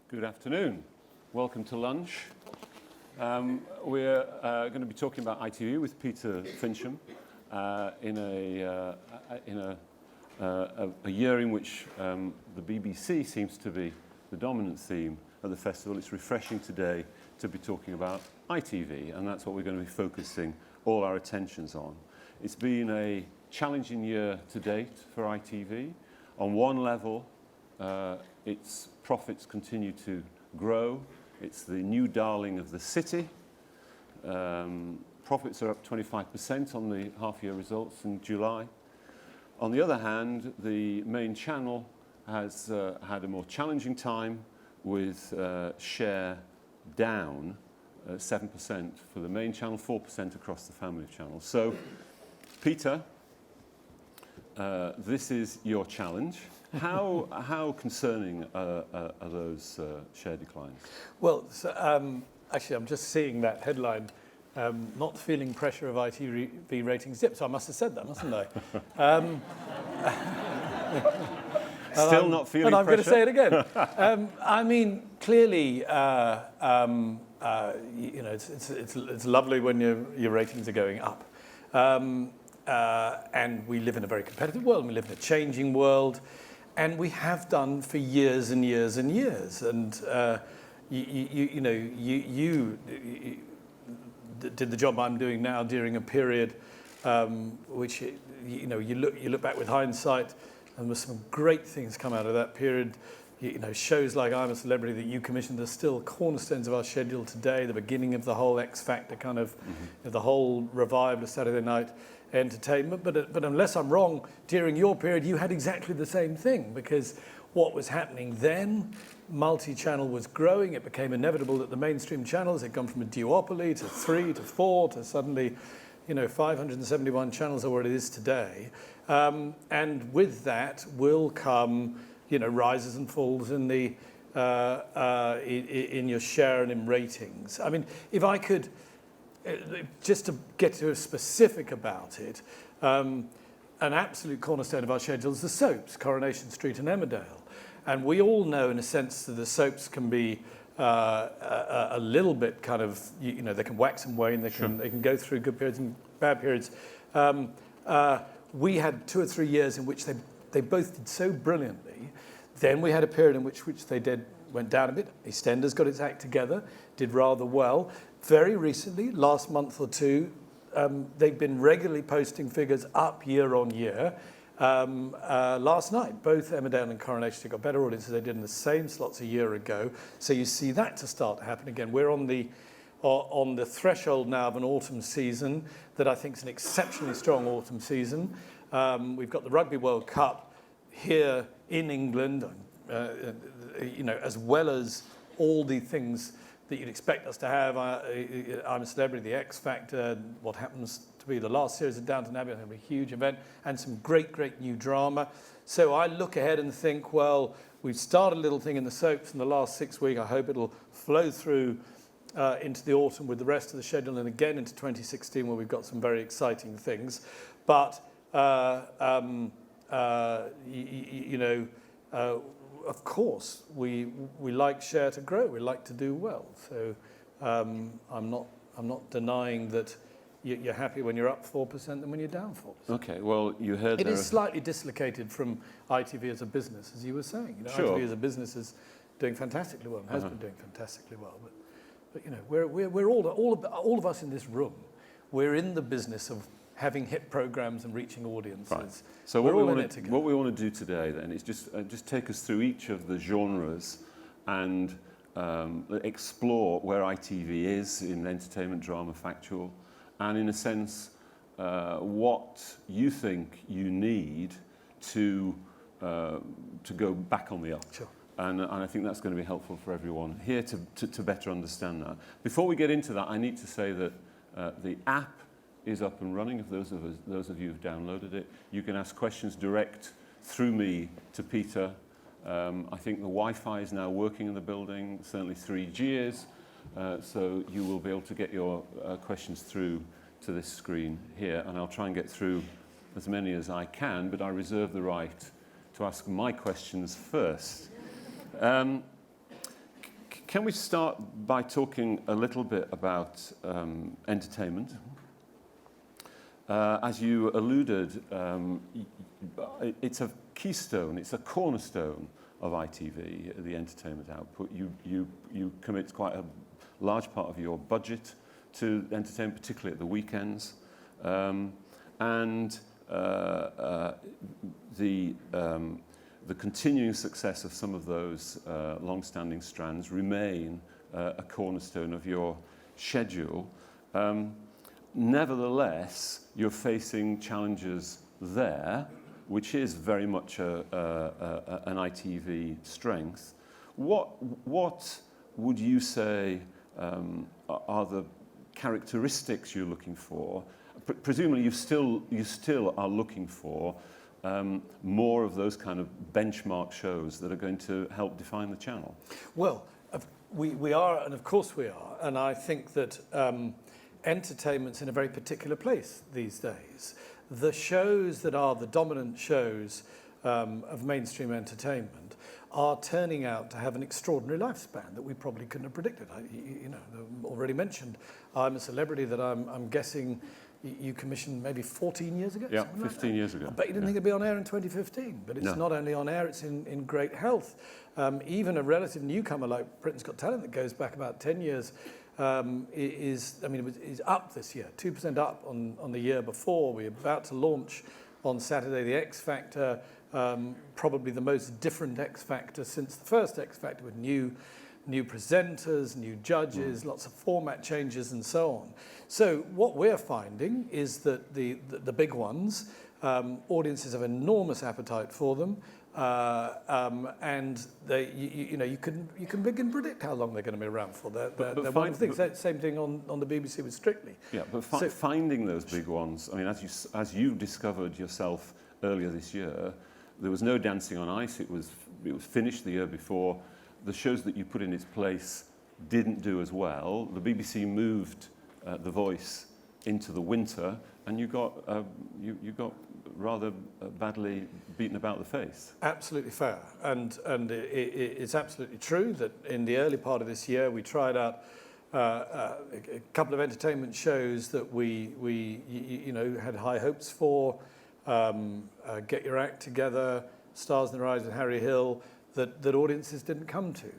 Good afternoon. Welcome to lunch. We're going to be talking about ITV with Peter Fincham in a year in which the BBC seems to be the dominant theme of the festival. It's refreshing today to be talking about ITV, and that's what we're going to be focusing all our attentions on. It's been a challenging year to date for ITV. On one level, its profits continue to grow. It's the new darling of the city. Profits are up 25% on the half-year results in July. On the other hand, the main channel has had a more challenging time with share down 7% for the main channel, 4% across the family channels. So, Peter, this is your challenge. How concerning are those share declines? Well, actually, I'm just seeing that headline, not feeling pressure of ITV ratings dip, so I must have said that, mustn't I? Still not feeling pressure? And I'm going to say it again. I mean, clearly, it's lovely when your ratings are going up. And we live in a very competitive world, and we live in a changing world. And we have done for years and years and years. And you did the job I'm doing now during a period which you look back with hindsight, and there's some great things come out of that period. Shows like I'm a Celebrity that you commissioned are still cornerstones of our schedule today. The beginning of the whole X Factor kind of the whole revival of Saturday night entertainment, but unless I'm wrong, during your period you had exactly the same thing, because what was happening then, multi-channel was growing. It became inevitable that the mainstream channels had gone from a duopoly to 3 to 4 to suddenly 571 channels are what it is today, and with that will come rises and falls in the in your share and in ratings. I mean, if I could just to get to a specific about it, an absolute cornerstone of our schedule is the soaps, Coronation Street and Emmerdale. And we all know, in a sense, that the soaps can be a little bit kind of, they can wax and wane, they can go through good periods and bad periods. We had 2 or 3 years in which they both did so brilliantly. Then we had a period in which they went down a bit. EastEnders got its act together, did rather well. Very recently, last month or two, they've been regularly posting figures up year on year. Last night, both Emmerdale and Coronation Street got better audiences they did in the same slots a year ago. So you see that to start to happen again. We're on the threshold now of an autumn season that I think is an exceptionally strong autumn season. We've got the Rugby World Cup here in England, as well as all the things that you'd expect us to have. I'm a Celebrity, the X Factor, what happens to be the last series of Downton Abbey, a huge event, and some great new drama. So I look ahead and think, well, we've started a little thing in the soaps in the last 6 weeks. I hope it'll flow through into the autumn with the rest of the schedule, and again into 2016, where we've got some very exciting things. But of course, we like share to grow. We like to do well. So I'm not denying that you're happy when you're up 4% than when you're down 4%. Okay. Well, you heard it is slightly dislocated from ITV as a business, as you were saying. Sure. ITV as a business is doing fantastically well and has been doing fantastically well. But we're all of us in this room. We're in the business of having hit programs and reaching audiences. Right. So what we want to do today then is just take us through each of the genres and explore where ITV is in entertainment, drama, factual, and in a sense what you think you need to go back on the up. Sure. And I think that's going to be helpful for everyone here to better understand that. Before we get into that, I need to say that the app is up and running. If those of you who've downloaded it, you can ask questions direct through me to Peter. I think the Wi-Fi is now working in the building, certainly 3G is, so you will be able to get your questions through to this screen here, and I'll try and get through as many as I can, but I reserve the right to ask my questions first. Can we start by talking a little bit about entertainment? As you alluded, it's a keystone, it's a cornerstone of ITV, the entertainment output. You commit quite a large part of your budget to entertainment, particularly at the weekends. The continuing success of some of those long-standing strands remain a cornerstone of your schedule. Nevertheless, you're facing challenges there, which is very much an ITV strength. What would you say are the characteristics you're looking for? Presumably, you still are looking for more of those kind of benchmark shows that are going to help define the channel. Well, we are, and of course we are, and I think that entertainment's in a very particular place these days. The shows that are the dominant shows of mainstream entertainment are turning out to have an extraordinary lifespan that we probably couldn't have predicted. Already mentioned, I'm a Celebrity that I'm guessing you commissioned maybe 14 years ago? Yeah, 15 years ago. I bet you didn't think it'd be on air in 2015, but it's not only on air, it's in great health. Even a relative newcomer like Britain's Got Talent that goes back about 10 years is up this year, 2% up on the year before. We're about to launch on Saturday the X Factor, probably the most different X Factor since the first X Factor, with new presenters, new judges, lots of format changes and so on. So what we're finding is that the big ones, audiences have enormous appetite for them, and you can begin to predict how long they're going to be around for. They're one of the things. Same thing on the BBC with Strictly. Yeah, but finding those big ones. I mean, as you discovered yourself earlier this year, there was no Dancing on Ice. It was finished the year before. The shows that you put in its place didn't do as well. The BBC moved The Voice into the winter, and you got rather badly beaten about the face. Absolutely fair, and it's absolutely true that in the early part of this year we tried out a couple of entertainment shows that we had high hopes for. Get Your Act Together, Stars in the Rise with Harry Hill, that audiences didn't come to.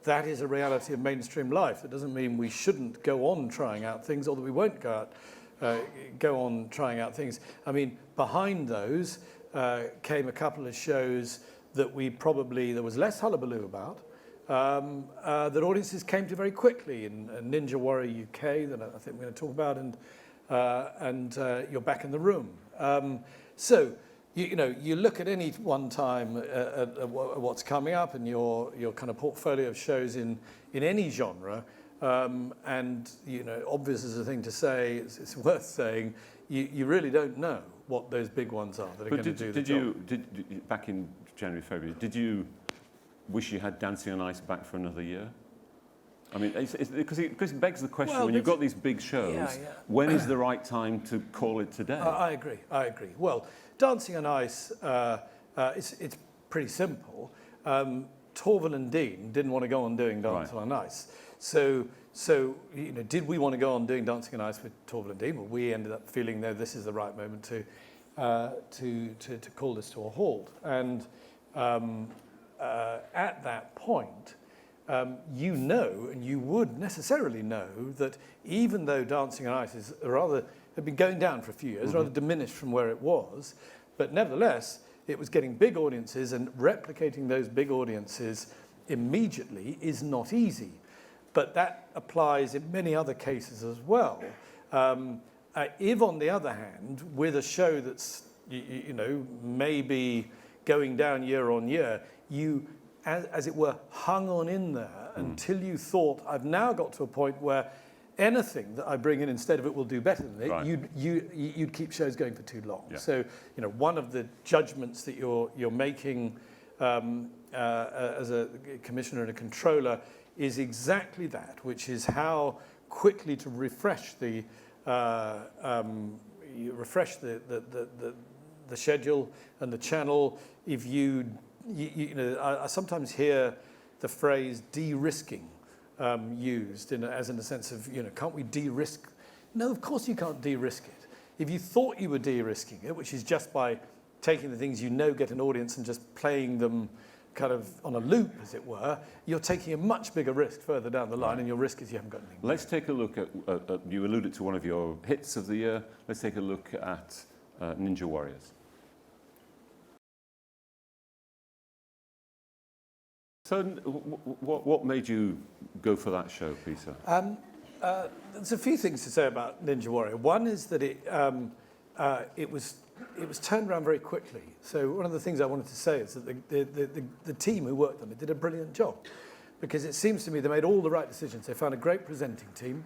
That is a reality of mainstream life. It doesn't mean we shouldn't go on trying out things, or that we won't go on trying out things. I mean, behind those came a couple of shows that there was less hullabaloo about, that audiences came to very quickly, in Ninja Warrior UK, that I think we're going to talk about, and You're Back in the Room. So you look at any one time at what's coming up in your kind of portfolio of shows in any genre, and obvious is a thing to say. It's worth saying. You really don't know what those big ones are that are going to do the job. Did back in January, February, did you wish you had Dancing on Ice back for another year? I mean, because it begs the question, when you've got these big shows, when is the right time to call it today? I agree. Well, Dancing on Ice, it's pretty simple. Torval and Dean didn't want to go on doing Dancing on Ice. So did we want to go on doing Dancing on Ice with Torval and Dean? Well, we ended up feeling, no, this is the right moment to call this to a halt. And at that point, and you would necessarily know that even though Dancing on Ice had been going down for a few years, rather diminished from where it was, but nevertheless, it was getting big audiences, and replicating those big audiences immediately is not easy. But that applies in many other cases as well. If, on the other hand, with a show that's maybe going down year on year, you, as it were, hung on in there until you thought, I've now got to a point where anything that I bring in instead of it will do better than it, right. You'd keep shows going for too long. Yeah. So, one of the judgments that you're making as a commissioner and a controller is exactly that, which is how quickly to refresh the schedule and the channel. If I sometimes hear the phrase de-risking used as in the sense of, can't we de-risk? No, of course you can't de-risk it. If you thought you were de-risking it, which is just by taking the things get an audience and just playing them kind of on a loop, as it were, you're taking a much bigger risk further down the line, and your risk is you haven't got anything. Let's take a look at, you alluded to one of your hits of the year. Let's take a look at Ninja Warriors. So what made you go for that show, Peter? There's a few things to say about Ninja Warrior. One is that it was turned around very quickly. So one of the things I wanted to say is that the team who worked on it did a brilliant job, because it seems to me they made all the right decisions. They found a great presenting team.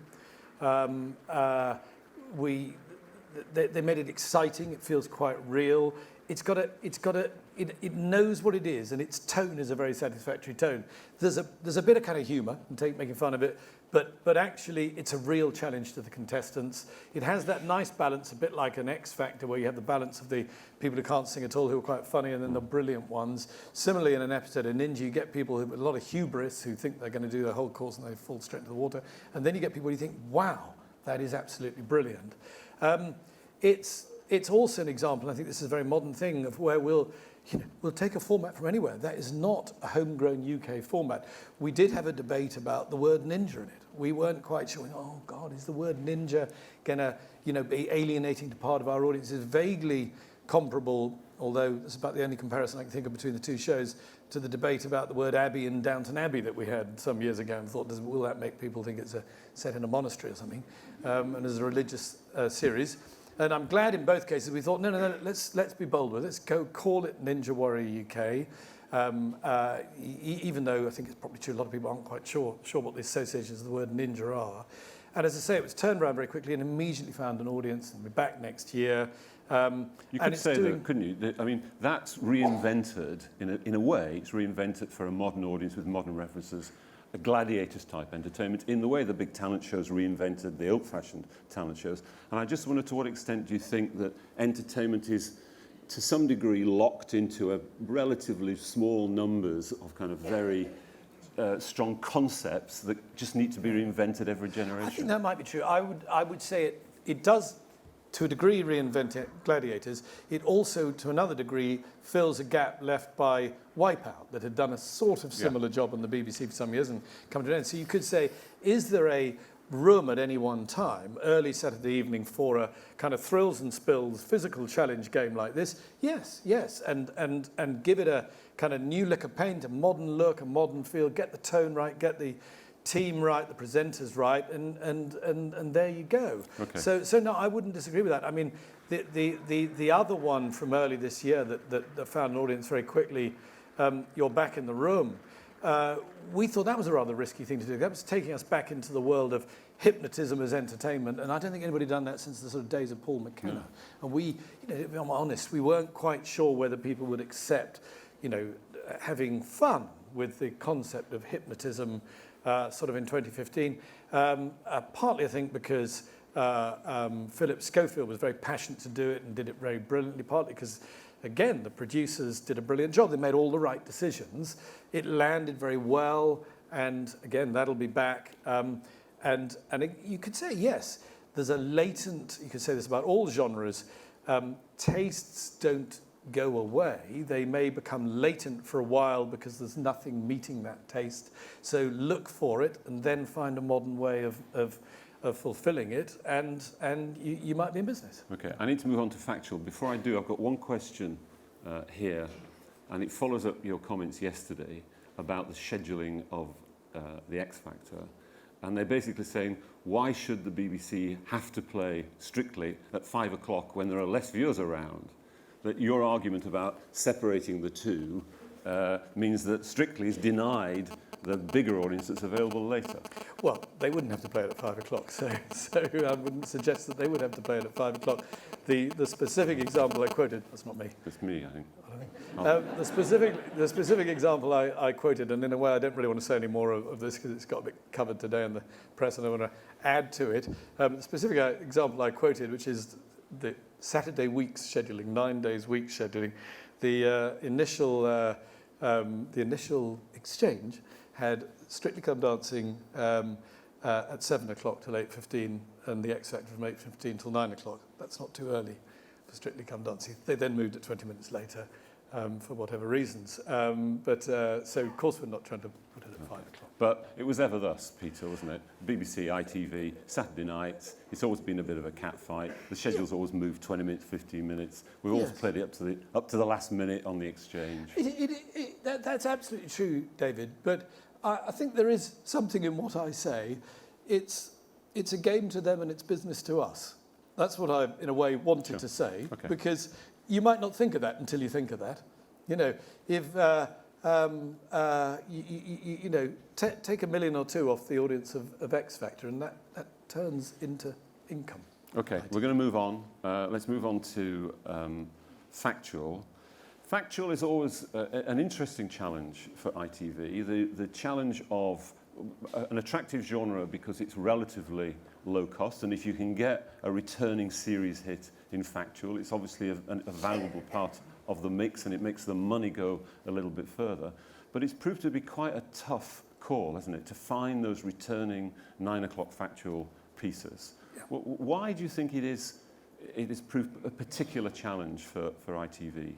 They made it exciting. It feels quite real. It knows what it is, and its tone is a very satisfactory tone. There's a bit of kind of humour and making fun of it, but actually it's a real challenge to the contestants. It has that nice balance, a bit like an X Factor, where you have the balance of the people who can't sing at all, who are quite funny, and then the brilliant ones. Similarly, in an episode of Ninja, you get people with a lot of hubris who think they're going to do the whole course and they fall straight into the water. And then you get people who think, wow, that is absolutely brilliant. It's also an example, I think this is a very modern thing, of where we'll take a format from anywhere. That is not a homegrown UK format. We did have a debate about the word ninja in it. We weren't quite sure, oh God, is the word ninja going to be alienating to part of our audience? It's vaguely comparable, although it's about the only comparison I can think of between the two shows, to the debate about the word abbey in Downton Abbey that we had some years ago, and thought, will that make people think it's set in a monastery or something, and as a religious series. And I'm glad in both cases we thought, no, let's be bold with it. Let's go call it Ninja Warrior UK, even though I think it's probably true a lot of people aren't quite sure what the associations of the word ninja are. And as I say, it was turned around very quickly and immediately found an audience, and we're back next year. You could say that, couldn't you? I mean, that's reinvented, in a way, it's reinvented for a modern audience with modern references, a gladiators type entertainment, in the way the big talent shows reinvented the old-fashioned talent shows. And I just wonder, to what extent do you think that entertainment is, to some degree, locked into a relatively small numbers of kind of very strong concepts that just need to be reinvented every generation? I think that might be true. I would say it does, to a degree, reinvent gladiators. It also, to another degree, fills a gap left by Wipeout, that had done a sort of similar job on the BBC for some years and come to an end. So you could say, is there a room at any one time, early Saturday evening, for a kind of thrills and spills physical challenge game like this? Yes, and give it a kind of new lick of paint, a modern look, a modern feel, get the tone right, get the team right, the presenters right, and there you go. Okay. So no, I wouldn't disagree with that. I mean, the other one from early this year that found an audience very quickly, You're Back in the Room. We thought that was a rather risky thing to do. That was taking us back into the world of hypnotism as entertainment, and I don't think anybody had done that since the sort of days of Paul McKenna. And we, if I'm honest, we weren't quite sure whether people would accept, having fun with the concept of hypnotism sort of in 2015. Partly, I think, because Philip Schofield was very passionate to do it and did it very brilliantly, partly because, again, the producers did a brilliant job. They made all the right decisions. It landed very well, and again, that'll be back. And you could say, yes, there's a latent, you could say this about all genres, tastes don't go away. They may become latent for a while because there's nothing meeting that taste. So look for it and then find a modern way of fulfilling it, and you might be in business. Okay, I need to move on to Factual. Before I do, I've got one question here, and it follows up your comments yesterday about the scheduling of the X Factor. And they're basically saying, why should the BBC have to play Strictly at 5 o'clock when there are less viewers around? That your argument about separating the two means that Strictly is denied the bigger audience that's available later. Well, they wouldn't have to play it at 5 o'clock, so I wouldn't suggest that they would have to play it at 5 o'clock. The specific example I quoted, that's not me. It's me, I think. The specific example I quoted, and in a way I don't really want to say any more of this because it's got a bit covered today in the press and I want to add to it. The specific example I quoted, which is the Saturday weeks scheduling, 9 days week scheduling, the initial exchange had Strictly Come Dancing at 7 o'clock till 8:15 and the X Factor from 8:15 till 9 o'clock. That's not too early for Strictly Come Dancing. They then moved it 20 minutes later for whatever reasons. So, of course, we're not trying to put it at 5 o'clock. But it was ever thus, Peter, wasn't it? BBC, ITV, Saturday nights. It's always been a bit of a catfight. The schedule's always moved 20 minutes, 15 minutes. We've always played it up to the last minute on the exchange. That's absolutely true, David. But I think there is something in what I say. It's a game to them and it's business to us. That's what I, in a way, wanted to say. Okay. Because you might not think of that until you think of that. You know, if take $1 million or $2 million off the audience of X Factor, and that turns into income. Okay, we're going to move on. Let's move on to Factual. Factual is always an interesting challenge for ITV. The challenge of an attractive genre because it's relatively low cost, and if you can get a returning series hit in Factual, it's obviously a valuable part of the mix, and it makes the money go a little bit further. But it's proved to be quite a tough call, hasn't it, to find those returning 9 o'clock Factual pieces. Yeah. Why do you think it is proved a particular challenge for ITV?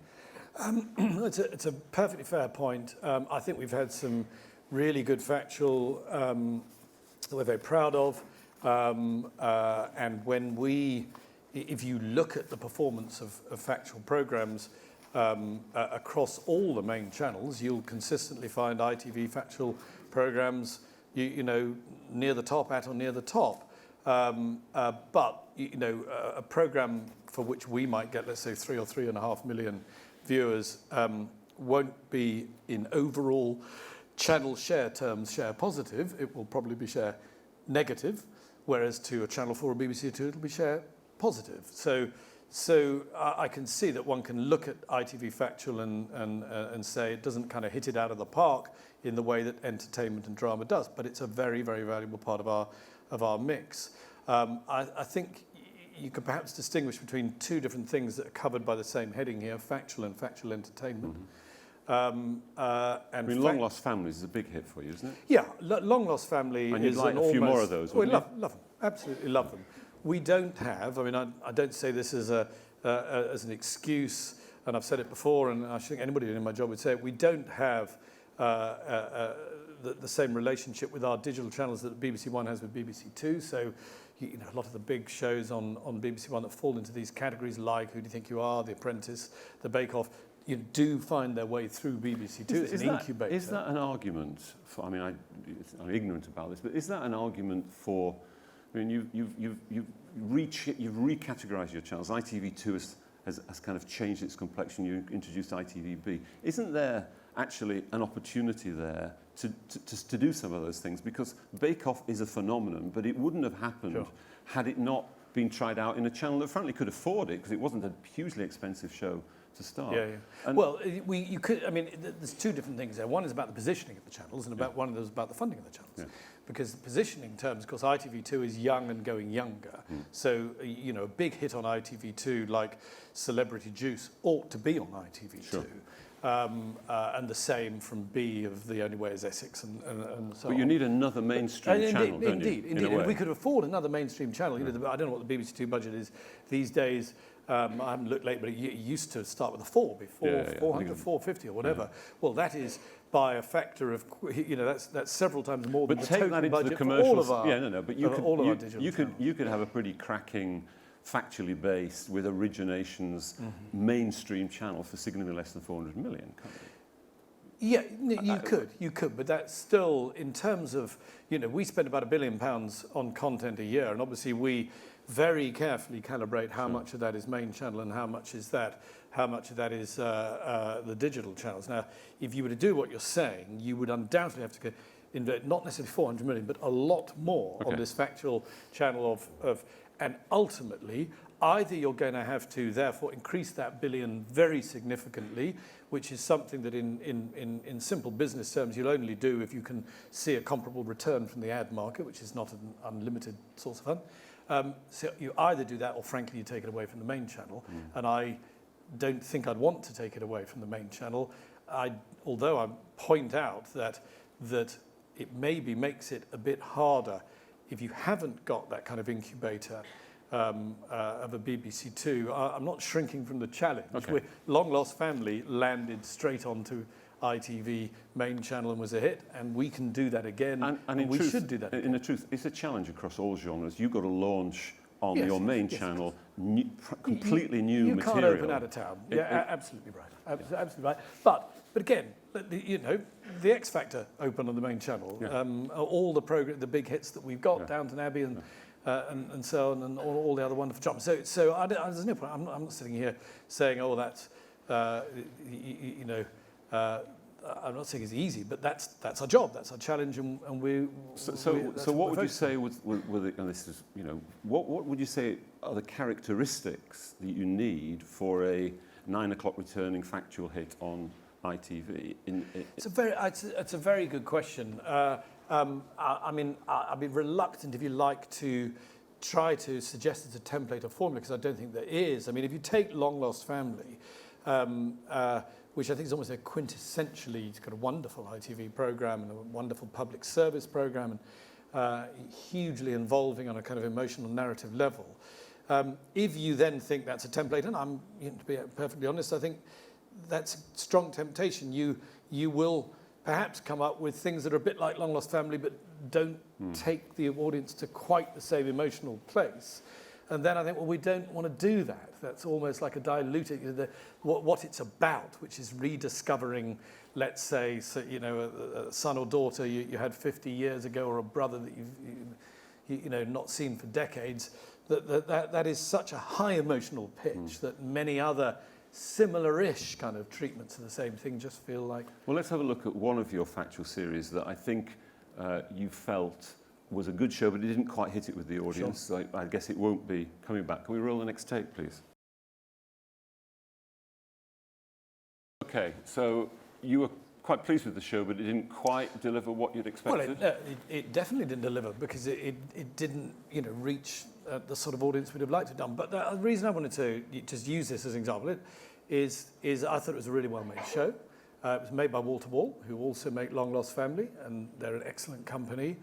It's a perfectly fair point. I think we've had some really good Factual that we're very proud of. And if you look at the performance of Factual programmes across all the main channels, you'll consistently find ITV Factual programmes, you know, near the top, at or near the top. But, you know, a programme for which we might get, let's say, 3 or 3.5 million viewers won't be in overall channel share terms share positive. It will probably be share negative, whereas to a Channel 4 or BBC 2, it'll be share positive. So I can see that one can look at ITV Factual and say it doesn't kind of hit it out of the park in the way that entertainment and drama does, but it's a very, very valuable part of our mix. I think you could perhaps distinguish between two different things that are covered by the same heading here, Factual and Factual entertainment. I mean, Long Lost Families is a big hit for you, isn't it? Yeah, Long Lost Family and is you'd like a few more of those, we love them, absolutely love them. We don't have, I mean, I don't say this as an excuse, and I've said it before, and I think anybody doing my job would say it, we don't have the same relationship with our digital channels that BBC One has with BBC Two. So, you know, a lot of the big shows on BBC One that fall into these categories, like Who Do You Think You Are, The Apprentice, The Bake Off, you do find their way through BBC Two. It's an incubator. Is that an argument for? I mean, I'm ignorant about this, but is that an argument for? I mean, you've recategorised your channels. ITV2 has kind of changed its complexion. You introduced ITVB. Isn't there actually an opportunity there to do some of those things? Because Bake Off is a phenomenon, but it wouldn't have happened had it not been tried out in a channel that frankly could afford it, because it wasn't a hugely expensive show to start. Yeah. Well, you could. I mean, there's two different things there. One is about the positioning of the channels, and one of those is about the funding of the channels. Yeah. Because the positioning terms, of course, ITV2 is young and going younger. So, you know, a big hit on ITV2 like Celebrity Juice ought to be on ITV2. Sure. And the same from B of The Only Way is Essex and so on. But you need another mainstream channel, don't you? Indeed. If we could afford another mainstream channel, you know, I don't know what the BBC Two budget is these days. I haven't looked late, but it used to start with a 4 before, 400, 450 or whatever. Yeah. Well, that is by a factor of, you know, that's several times more than the total budget for all of our, but you could have a pretty cracking, factually based, with originations, mainstream channel for significantly less than 400 million, can't you? Yeah, you could, but that's still, in terms of, you know, we spend about £1 billion on content a year, and obviously we very carefully calibrate how much of that is main channel and how much of that is the digital channels. Now, if you were to do what you're saying, you would undoubtedly have to invest not necessarily 400 million, but a lot more on this Factual channel of, and ultimately, either you're going to have to therefore increase that $1 billion very significantly, which is something that in simple business terms you'll only do if you can see a comparable return from the ad market, which is not an unlimited source of fund. So you either do that or frankly you take it away from the main channel. And I don't think I'd want to take it away from the main channel. Although I point out that it maybe makes it a bit harder if you haven't got that kind of incubator of a BBC Two. I'm not shrinking from the challenge. Okay. Long Lost Family landed straight onto ITV main channel and was a hit, and we can do that again, and we should do that again. In the truth, it's a challenge across all genres. You've got to launch on Yes, your main yes. channel completely new You material. can't open out of town. Absolutely right. Absolutely right. But again, you know, the X Factor opened on the main channel. Yeah. All the big hits that we've got, Yeah. Downton Abbey and so on, and all the other wonderful jobs. So there's no point. I'm not sitting here saying, oh, that's you know. I'm not saying it's easy, but that's our job, that's our challenge, and we. So what would you say with it, and this is, you know, what would you say are the characteristics that you need for a 9 o'clock returning factual hit on ITV? It's a very good question. I mean, I'd be reluctant, if you like, to try to suggest it's a template or formula, because I don't think there is. I mean, if you take Long Lost Family, which I think is almost a quintessentially kind of wonderful ITV programme and a wonderful public service programme, and hugely involving on a kind of emotional narrative level. If you then think that's a template, and I'm, you know, to be perfectly honest, I think that's a strong temptation. You will perhaps come up with things that are a bit like Long Lost Family, but don't take the audience to quite the same emotional place. And then I think, well, we don't want to do that. That's almost like a diluting what it's about, which is rediscovering, let's say, so, you know, a son or daughter you had 50 years ago, or a brother that you've you know, not seen for decades. That is such a high emotional pitch that many other similar-ish kind of treatments of the same thing just feel like. Well, let's have a look at one of your factual series that I think you felt was a good show, but it didn't quite hit it with the audience. Sure. So I guess it won't be coming back. Can we roll the next tape, please? Okay, so you were quite pleased with the show, but it didn't quite deliver what you'd expected? Well, it definitely didn't deliver, because it didn't, you know, reach the sort of audience we'd have liked to have done. But the reason I wanted to just use this as an example is I thought it was a really well-made show. It was made by Wall to Wall, who also make Long Lost Family, and they're an excellent company.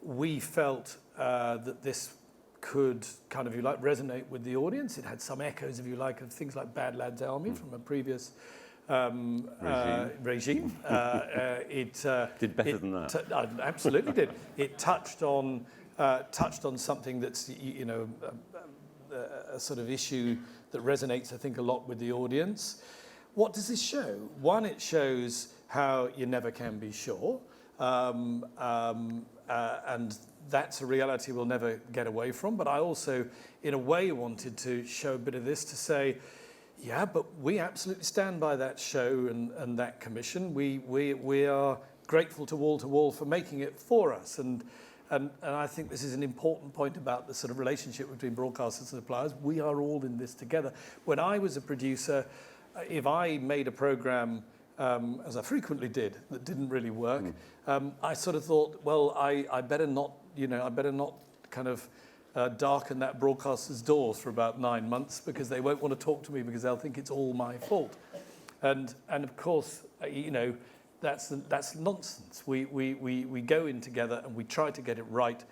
We felt that this could kind of, if you like, resonate with the audience. It had some echoes, if you like, of things like Bad Lads Army from a previous regime. It did better than that. Absolutely did. It touched on something that's, you know, a sort of issue that resonates, I think, a lot with the audience. What does this show? One, it shows how you never can be sure. And that's a reality we'll never get away from. But I also, in a way, wanted to show a bit of this to say, yeah, but we absolutely stand by that show and that commission. We are grateful to Wall for making it for us. And I think this is an important point about the sort of relationship between broadcasters and suppliers. We are all in this together. When I was a producer, if I made a programme, as I frequently did, that didn't really work, I sort of thought, well, I better not, you know, I better not kind of darken that broadcaster's doors for about 9 months, because they won't want to talk to me, because they'll think it's all my fault. And of course, you know, that's nonsense. We go in together and we try to get it right,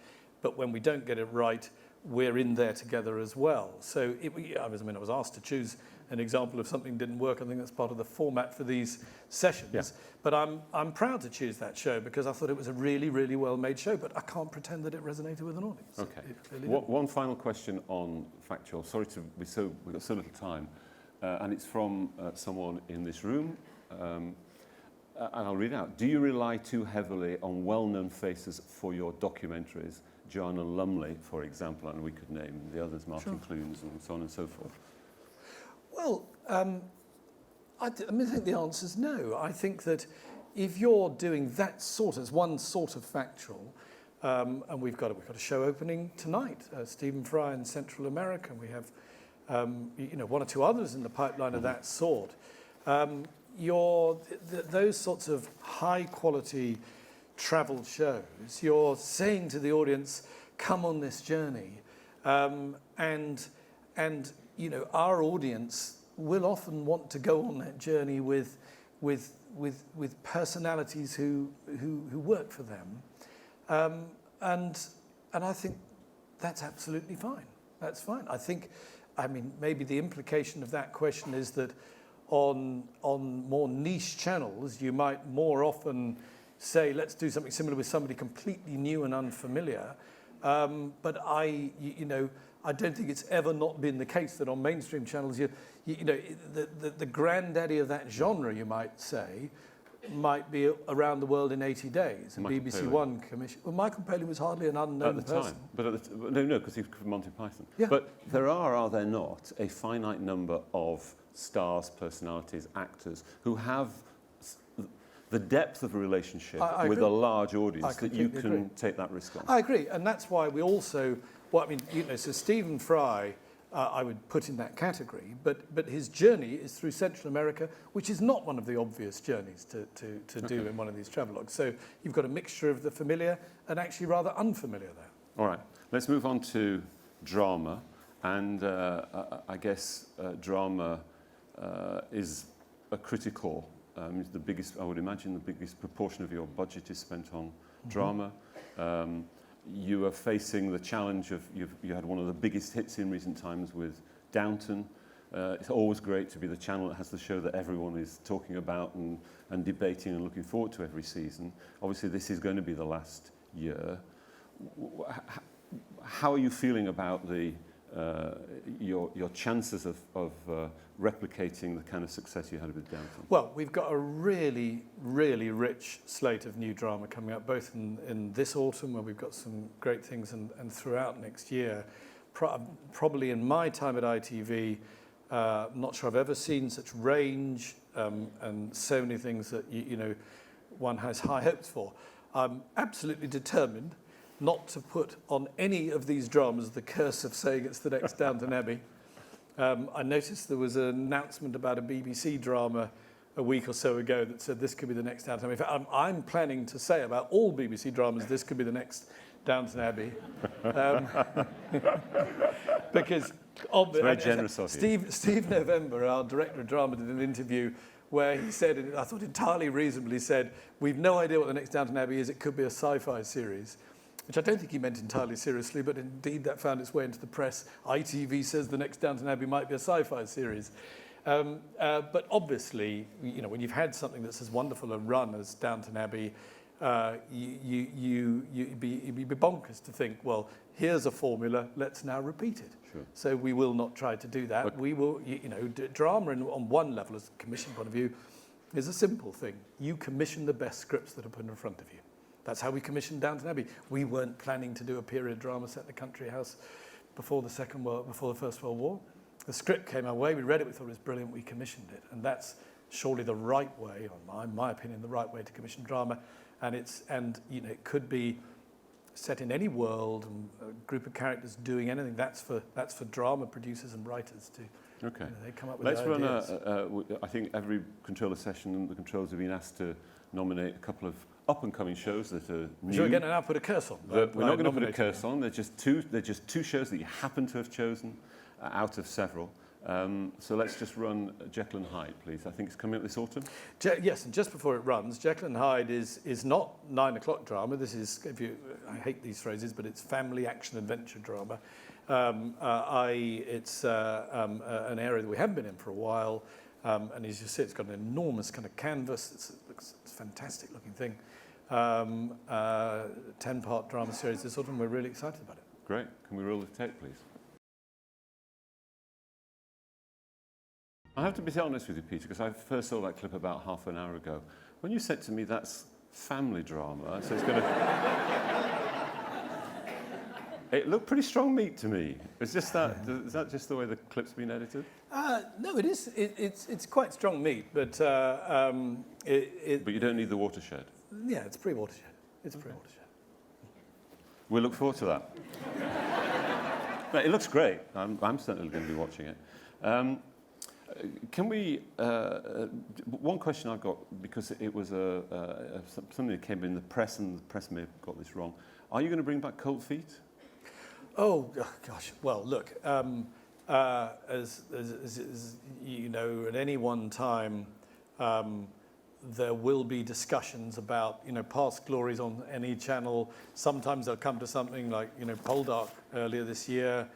but when we don't get it right, we're in there together as well. So I was asked to choose an example of something didn't work. I think that's part of the format for these sessions. Yeah. But I'm proud to choose that show, because I thought it was a really, really well-made show, but I can't pretend that it resonated with an audience. Okay. One final question on Factual. Sorry we've got so little time. And it's from someone in this room. And I'll read it out. Do you rely too heavily on well-known faces for your documentaries? Joanna Lumley, for example, and we could name the others, Martin Clunes and so on and so forth. Well, I think the answer is no. I think that if you're doing that sort of one sort of factual, and we've got a show opening tonight, Stephen Fry in Central America, and we have you know, one or two others in the pipeline of that sort. Those sorts of high quality travel shows, you're saying to the audience, come on this journey, and you know, our audience will often want to go on that journey with with personalities who work for them, and I think that's absolutely fine. That's fine. I mean, maybe the implication of that question is that on more niche channels, you might more often say, let's do something similar with somebody completely new and unfamiliar. But I don't think it's ever not been the case that on mainstream channels, the granddaddy of that genre, you might say, might be around the world in 80 days. And BBC Palin. One commission. Well, Michael Palin was hardly an unknown At the person. time. But no, because he's from Monty Python. Yeah. But there are there not, a finite number of stars, personalities, actors who have the depth of a relationship I with agree. a large audience that you completely can agree. take that risk on. I agree, and that's why we also. So Stephen Fry, I would put in that category, but his journey is through Central America, which is not one of the obvious journeys to do in one of these travelogues. So you've got a mixture of the familiar and actually rather unfamiliar there. All right, let's move on to drama, and I guess drama is a critical. The biggest, I would imagine, the biggest proportion of your budget is spent on drama. You are facing the challenge of you had one of the biggest hits in recent times with Downton. It's always great to be the channel that has the show that everyone is talking about and debating and looking forward to every season. Obviously, this is going to be the last year. How are you feeling about your chances of replicating the kind of success you had with Downton? Well, we've got a really, really rich slate of new drama coming up, both in this autumn, where we've got some great things, and throughout next year. Probably in my time at ITV, not sure I've ever seen such range and so many things that one has high hopes for. I'm absolutely determined not to put on any of these dramas the curse of saying it's the next Downton Abbey. I noticed there was an announcement about a BBC drama a week or so ago that said this could be the next Downton Abbey. In fact, I'm planning to say about all BBC dramas, this could be the next Downton Abbey. Because it's very generous of you. Steve November, our director of drama, did an interview where he said, and I thought entirely reasonably said, we've no idea what the next Downton Abbey is, it could be a sci-fi series. Which I don't think he meant entirely seriously, but indeed that found its way into the press. ITV says the next Downton Abbey might be a sci-fi series. But obviously, when you've had something that's as wonderful a run as Downton Abbey, you'd be bonkers to think, well, here's a formula, let's now repeat it. Sure. So we will not try to do that. But we will, drama on one level, as a commission point of view, is a simple thing. You commission the best scripts that are put in front of you. That's how we commissioned Downton Abbey. We weren't planning to do a period drama set in a country house before the First World War. The script came our way. We read it. We thought it was brilliant. We commissioned it, and that's surely the right way, in my opinion, the right way to commission drama. And it could be set in any world and a group of characters doing anything. That's for drama producers and writers to. Okay. They come up with Let's run ideas. I think every controller session, the controllers have been asked to nominate a couple of up-and-coming shows that are new. Should we get now put a curse on? We're not going to put a curse on. They're just two shows that you happen to have chosen out of several. So let's just run Jekyll and Hyde, please. I think it's coming up this autumn. Yes, and just before it runs, Jekyll and Hyde is not 9 o'clock drama. This is, I hate these phrases, but it's family action adventure drama. It's an area that we haven't been in for a while. And as you see, it's got an enormous kind of canvas. It's a fantastic looking thing. 10-part drama series this autumn. We're really excited about it. Great. Can we roll the tape, please? I have to be honest with you, Peter, because I first saw that clip about half an hour ago. When you said to me that's family drama, so it's going to... It looked pretty strong meat to me. Is that just the way the clip's been edited? No, it is. It's quite strong meat, but But you don't need the watershed. Yeah, it's pre-watershed. It's pre-watershed. We'll look forward to that. But it looks great. I'm certainly going to be watching it. Can we? One question I've got, because it was something that came in the press, and the press may have got this wrong. Are you going to bring back Cold Feet? Oh gosh. Well, look. As you know, at any one time, there will be discussions about, past glories on any channel. Sometimes they'll come to something like, Poldark earlier this year,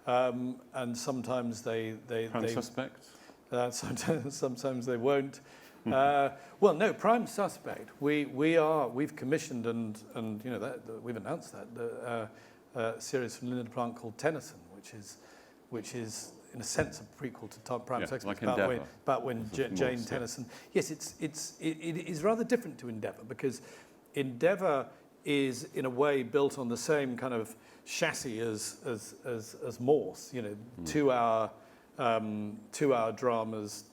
and sometimes they Suspect? sometimes they won't. Well, no, Prime Suspect. We've commissioned and we've announced that the series from Liddiment called Tennyson, which is in a sense a prequel to Prime Suspect. Like about when Jane Tennyson. Yes, it is rather different to Endeavour, because Endeavour is in a way built on the same kind of chassis as Morse. 2 hour dramas,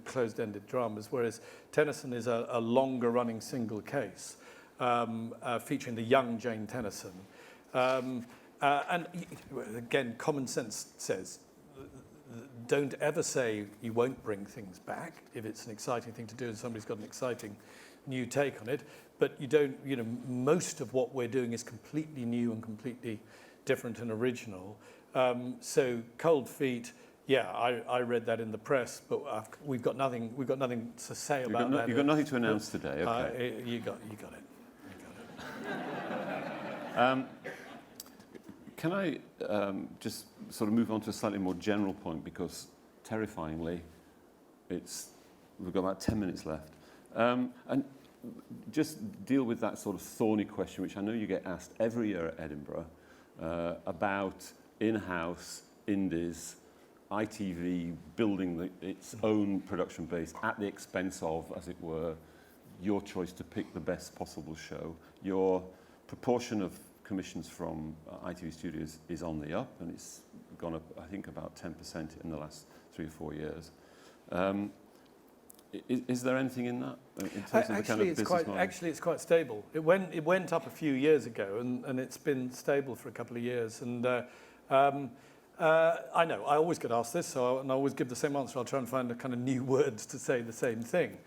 closed-ended dramas, whereas Tennyson is a longer-running single case featuring the young Jane Tennyson. And again, common sense says, don't ever say you won't bring things back if it's an exciting thing to do and somebody's got an exciting new take on it. But you don't, most of what we're doing is completely new and completely different and original. So Cold Feet, yeah, I read that in the press, but we've got nothing to say about that. You've got nothing to announce today. Okay. You got it. Can I just sort of move on to a slightly more general point, because terrifyingly, we've got about 10 minutes left, and just deal with that sort of thorny question, which I know you get asked every year at Edinburgh, about in-house indies, ITV building its own production base at the expense of, as it were, your choice to pick the best possible show. Your proportion of commissions from ITV Studios is on the up, and it's gone up, I think, about 10% in the last 3 or 4 years. Is there anything in that in terms of the kind of business model? Actually, it's quite stable. It went up a few years ago, and it's been stable for a couple of years. And I know I always get asked this, so I always give the same answer. I'll try and find a kind of new words to say the same thing.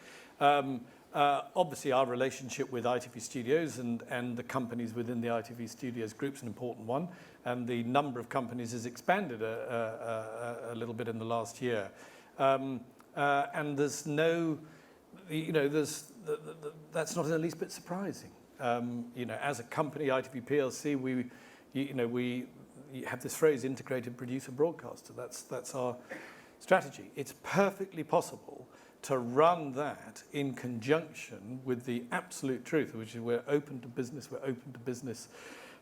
Obviously, our relationship with ITV Studios and the companies within the ITV Studios group is an important one, and the number of companies has expanded a little bit in the last year. And there's no, that's not in the least bit surprising. As a company, ITV PLC, we have this phrase, integrated producer broadcaster. That's our strategy. It's perfectly possible to run that in conjunction with the absolute truth, which is we're open to business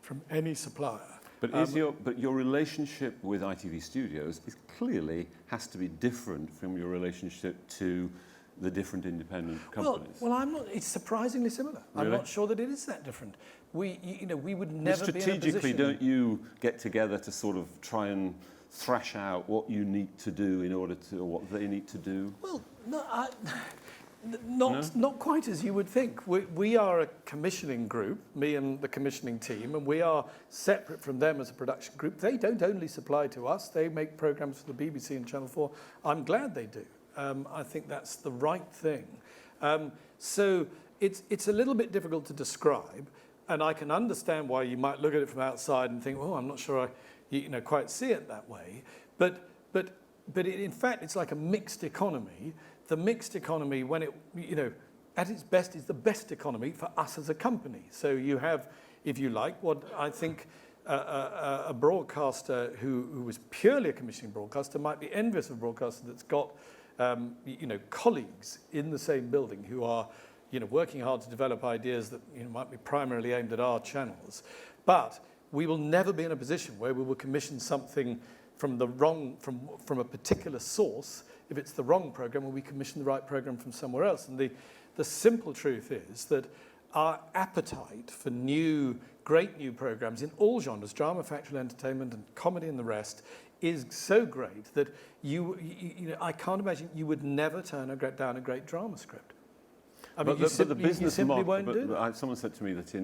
from any supplier. But your relationship with ITV Studios clearly has to be different from your relationship to the different independent companies. Well, I'm not. It's surprisingly similar. Really? I'm not sure that it is that different. We would never be in a strategically, position. don't you get together to sort of try and thrash out what you need to do in order to, or what they need to do? Well, not quite as you would think. We are a commissioning group, me and the commissioning team, and we are separate from them as a production group. They don't only supply to us, they make programmes for the BBC and Channel 4. I'm glad they do. I think that's the right thing. So it's a little bit difficult to describe, and I can understand why you might look at it from outside and think, oh, I'm not sure I quite see it that way. But in fact, it's like a mixed economy. The mixed economy, when it, at its best, is the best economy for us as a company. So you have, if you like, what I think a broadcaster who was purely a commissioning broadcaster might be envious of a broadcaster that's got, colleagues in the same building who are, working hard to develop ideas that might be primarily aimed at our channels. But we will never be in a position where we will commission something from a particular source if it's the wrong program, and we commission the right program from somewhere else. And the simple truth is that our appetite for great new programs in all genres, drama, factual entertainment, and comedy, and the rest, is so great that I can't imagine you would never turn down a great drama script. I mean, you simply won't do that. Someone said to me that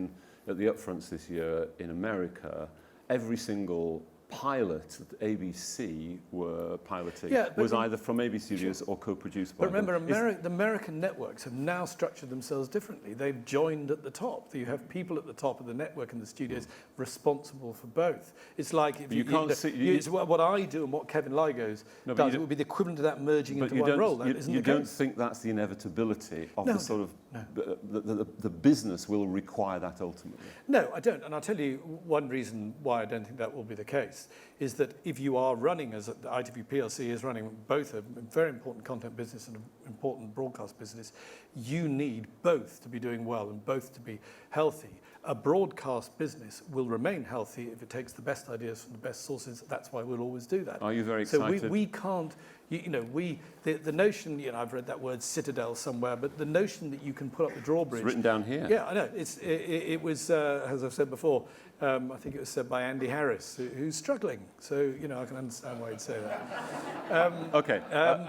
at the upfronts this year in America, every single pilot that ABC were piloting Yeah, but was either from ABC Studios or co-produced by But remember, them. the American networks have now structured themselves differently. They've joined at the top. You have people at the top of the network and the studios responsible for both. It's like if you can't see. it's what I do and what Kevin Lygo's does. It would be the equivalent of that merging into one role. That isn't you the case. don't think that's the inevitability of No, the sort of no. the business will require that ultimately. No, I don't. And I'll tell you one reason why I don't think that will be the case is that if you are running, as the ITV PLC is running, both a very important content business and an important broadcast business, you need both to be doing well and both to be healthy. A broadcast business will remain healthy if it takes the best ideas from the best sources. That's why we'll always do that. Are you very excited? So we can't, the notion, I've read that word citadel somewhere, but the notion that you can put up the drawbridge. It's written down here. Yeah, I know. It was, as I've said before, I think it was said by Andy Harris, who's struggling. So, I can understand why he'd say that. Okay.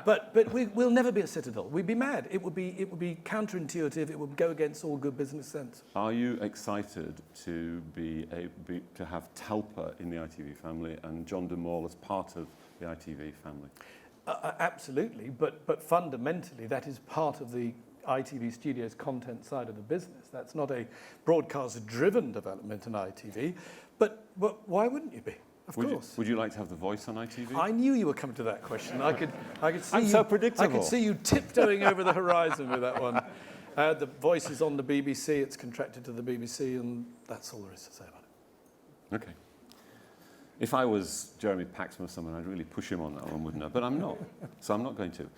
But we'll never be a citadel. We'd be mad. It would be counterintuitive. It would go against all good business sense. Are you excited to to have Talpa in the ITV family and John de Mol as part of the ITV family? Absolutely, but fundamentally that is part of the ITV Studios content side of the business. That's not a broadcast-driven development in ITV, but why wouldn't you be? Of course. Would you like to have the voice on ITV? I knew you were coming to that question. I could see I'm you, so predictable. I could see you tiptoeing over the horizon with that one. The voice is on the BBC. It's contracted to the BBC, and that's all there is to say about it. Okay. If I was Jeremy Paxman or someone, I'd really push him on that one, wouldn't I? But I'm not, so I'm not going to.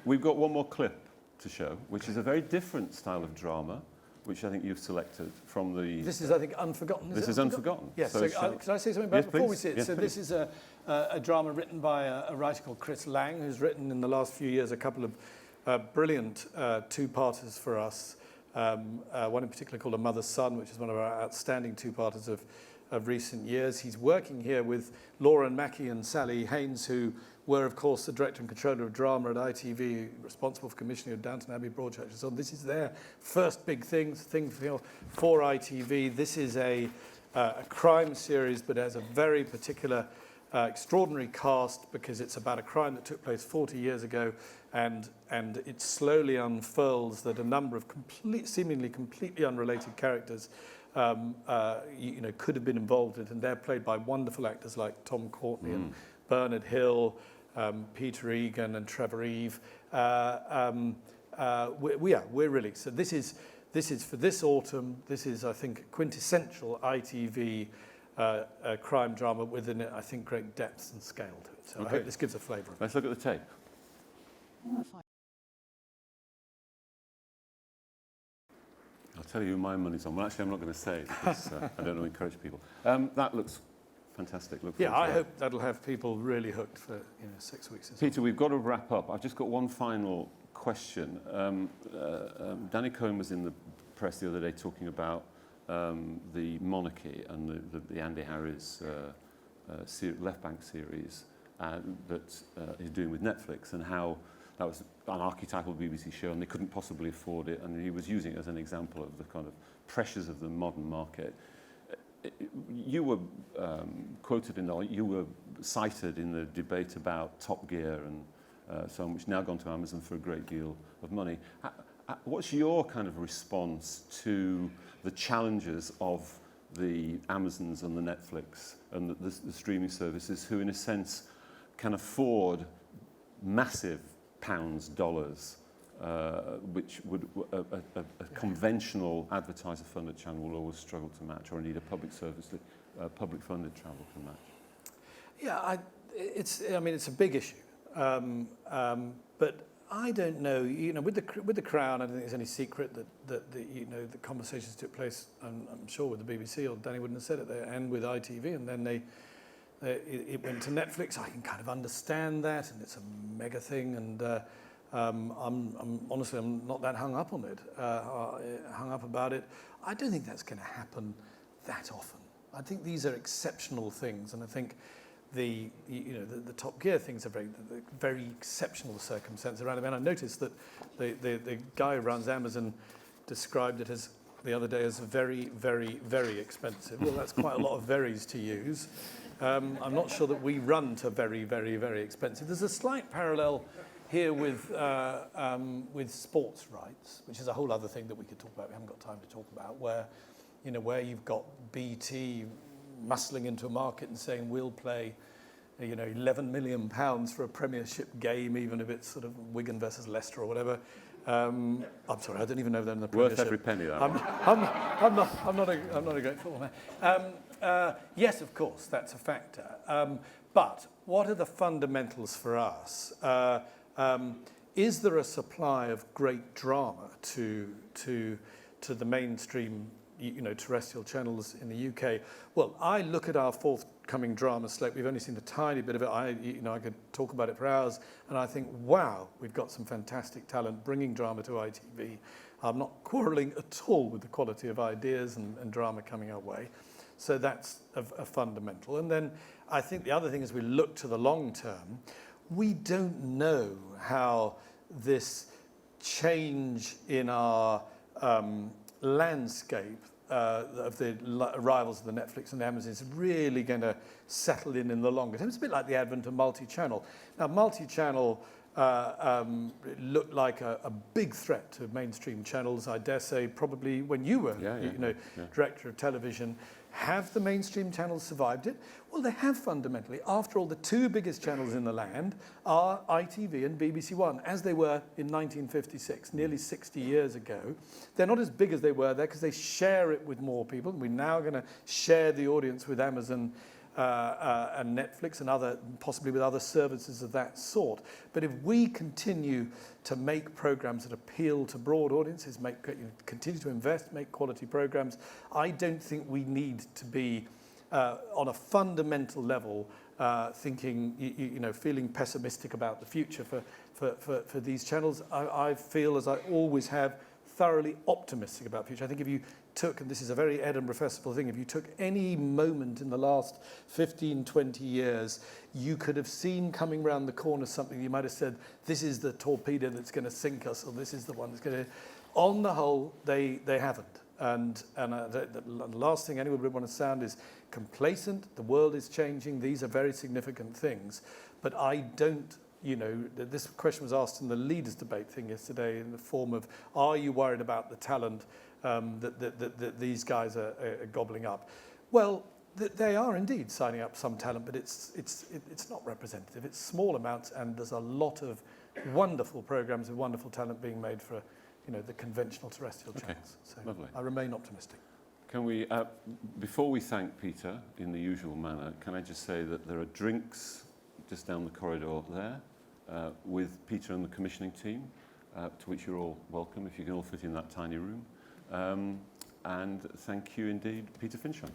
We've got one more clip to show, which is a very different style of drama, which I think you've selected from the... This is, I think, Unforgotten. This is Unforgotten. Yes. So can I say something about Yes, it before please. we see it? Yes, So please. this is a drama written by a writer called Chris Lang, who's written in the last few years a couple of brilliant two-parters for us. One in particular called A Mother's Son, which is one of our outstanding two-parters of recent years. He's working here with Lauren Mackey and Sally Haynes, who were, of course, the director and controller of drama at ITV, responsible for commissioning of Downton Abbey, Broadchurch and so on. This is their first big thing for ITV. This is a crime series, but has a very particular, extraordinary cast because it's about a crime that took place 40 years ago, and it slowly unfurls that a number of seemingly completely unrelated characters could have been involved in it, and they're played by wonderful actors like Tom Courtenay and Bernard Hill, Peter Egan and Trevor Eve. We're really, so this is for this autumn. This is, I think, quintessential ITV crime drama within it, I think, great depth and scale to it. So I hope this gives a flavour. Let's look at the tape. I'll tell you who my money's on. Well, actually, I'm not going to say because I don't want to encourage people. That looks fantastic. I hope that'll have people really hooked for 6 weeks. Peter, we've got to wrap up. I've just got one final question. Danny Cohen was in the press the other day talking about the monarchy and the Andy Harris Left Bank series that he's doing with Netflix, and how that was an archetypal BBC show and they couldn't possibly afford it, and he was using it as an example of the kind of pressures of the modern market. You were quoted you were cited in the debate about Top Gear and so on, which now gone to Amazon for a great deal of money. What's your kind of response to the challenges of the Amazons and the Netflix and the streaming services, who in a sense can afford massive pounds, dollars, which would a conventional advertiser-funded channel will always struggle to match, or indeed a public service, public-funded channel can match? Yeah, it's a big issue, but I don't know. With the Crown, I don't think there's any secret that the conversations took place. I'm sure with the BBC, or Danny wouldn't have said it there, and with ITV, and then it went to Netflix. I can kind of understand that, and it's a mega thing, and I'm honestly, I'm not that hung up on it, hung up about it. I don't think that's going to happen that often. I think these are exceptional things, and I think the Top Gear things are very exceptional circumstances around it. And I noticed that the guy who runs Amazon described it as the other day as very, very, very expensive. Well, that's quite a lot of verys to use. I'm not sure that we run to very, very, very expensive. There's a slight parallel here with sports rights, which is a whole other thing that we could talk about. We haven't got time to talk about, where you've got BT muscling into a market and saying we'll play, £11 million for a Premiership game, even if it's sort of Wigan versus Leicester or whatever. I'm sorry, I don't even know they're in the Premiership. Worth every penny, that one. I'm not a great football man. Yes, of course, that's a factor. But what are the fundamentals for us? Is there a supply of great drama to the mainstream, terrestrial channels in the UK? Well, I look at our forthcoming drama slate. We've only seen a tiny bit of it. I could talk about it for hours, and I think, wow, we've got some fantastic talent bringing drama to ITV. I'm not quarrelling at all with the quality of ideas and drama coming our way. So that's a fundamental. And then I think the other thing is we look to the long term. We don't know how this change in our landscape of the rivals of the Netflix and the Amazon is really going to settle in the longer term. It's a bit like the advent of multi-channel. Now, multi-channel looked like a big threat to mainstream channels, I dare say, probably when you were director of television. Have the mainstream channels survived it? Well, they have fundamentally. After all, the two biggest channels in the land are ITV and BBC One, as they were in 1956, nearly 60 years ago. They're not as big as they were there because they share it with more people. We're now going to share the audience with Amazon and Netflix and possibly with other services of that sort. But if we continue to make programs that appeal to broad audiences, continue to invest, make quality programs, I don't think we need to be on a fundamental level thinking, feeling pessimistic about the future for these channels. I feel, as I always have, thoroughly optimistic about the future. I think if you took, and this is a very Edinburgh Festival thing, if you took any moment in the last 15, 20 years, you could have seen coming round the corner something you might have said, this is the torpedo that's going to sink us, or this is the one that's going to... On the whole, they haven't. And the last thing anyone would want to sound is complacent. The world is changing. These are very significant things. But I don't... this question was asked in the leaders' debate thing yesterday in the form of, are you worried about the talent that these guys are gobbling up? Well, they are indeed signing up some talent, but it's not representative. It's small amounts, and there's a lot of wonderful programs with wonderful talent being made for the conventional terrestrial channels. So lovely. I remain optimistic. Can we, before we thank Peter in the usual manner, can I just say that there are drinks just down the corridor there with Peter and the commissioning team, to which you're all welcome if you can all fit in that tiny room. And thank you indeed, Peter Fincham.